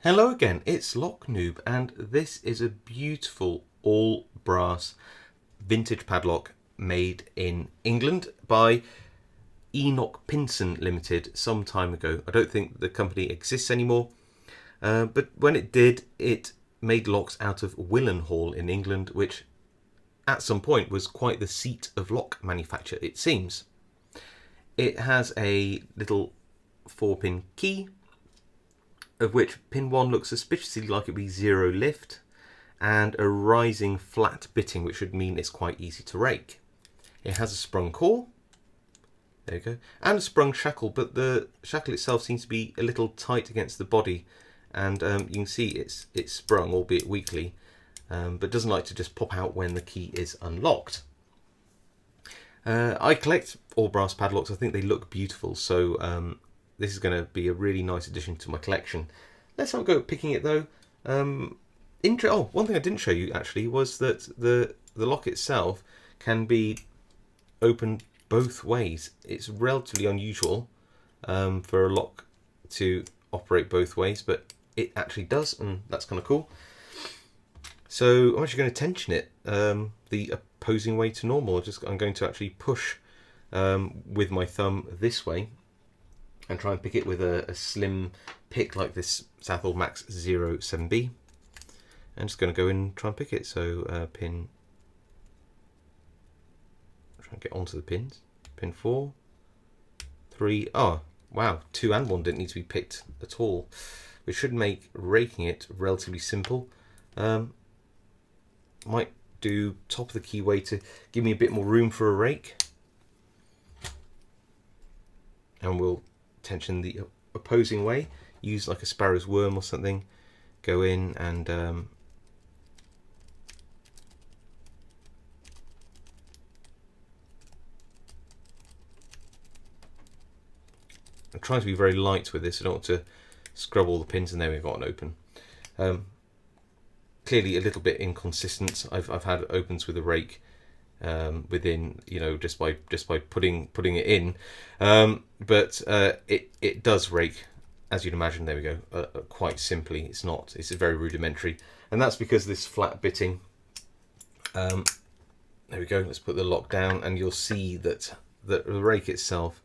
Hello again, it's Noob, and this is a beautiful all brass vintage padlock made in England by Enoch Pinson Limited some time ago. I don't think the company exists anymore, but when it did, it made locks out of Willenhall in England, which at some point was quite the seat of lock manufacture, it seems. It has a little 4-pin key, of which pin 1 looks suspiciously like it'd be 0 lift, and a rising flat bitting, which should mean it's quite easy to rake. It has a sprung core, there you go, and a sprung shackle, but the shackle itself seems to be a little tight against the body, and you can see it's sprung, albeit weakly, but doesn't like to just pop out when the key is unlocked. I collect all brass padlocks. I think they look beautiful, so this is going to be a really nice addition to my collection. Let's have a go at picking it though. One thing I didn't show you actually was that the lock itself can be opened both ways. It's relatively unusual for a lock to operate both ways, but it actually does, and that's kind of cool. So I'm actually going to tension it the opposing way to normal. I'm going to actually push with my thumb this way and try and pick it with a slim pick like this Southall Max 07B. I'm just going to go in and try and pick it. So try and get onto the pins. Pin 4, 3, oh wow, 2 and 1 didn't need to be picked at all, which should make raking it relatively simple. Might do top of the keyway to give me a bit more room for a rake. And we'll tension the opposing way, use like a sparrow's worm or something, go in and I'm trying to be very light with this. I don't want to scrub all the pins, and there we've got an open. Clearly a little bit inconsistent. I've had opens with a rake within, just by putting it in, but it does rake, as you'd imagine. There we go, quite simply. It's very rudimentary, and that's because this flat bitting. There we go. Let's put the lock down, and you'll see that the rake itself,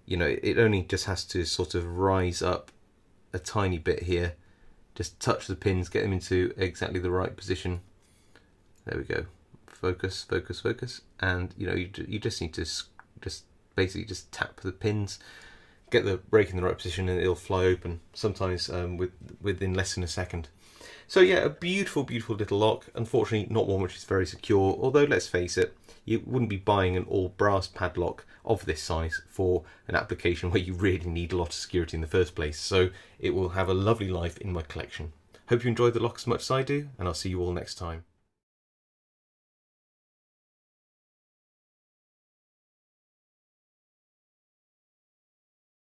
it only just has to sort of rise up a tiny bit here, just touch the pins, get them into exactly the right position. There we go. Focus, focus, focus, and you just need to basically tap the pins, get the rake in the right position, and it'll fly open. Sometimes within less than a second. So yeah, a beautiful, beautiful little lock. Unfortunately, not one which is very secure. Although let's face it, you wouldn't be buying an all brass padlock of this size for an application where you really need a lot of security in the first place. So it will have a lovely life in my collection. Hope you enjoyed the lock as much as I do, and I'll see you all next time.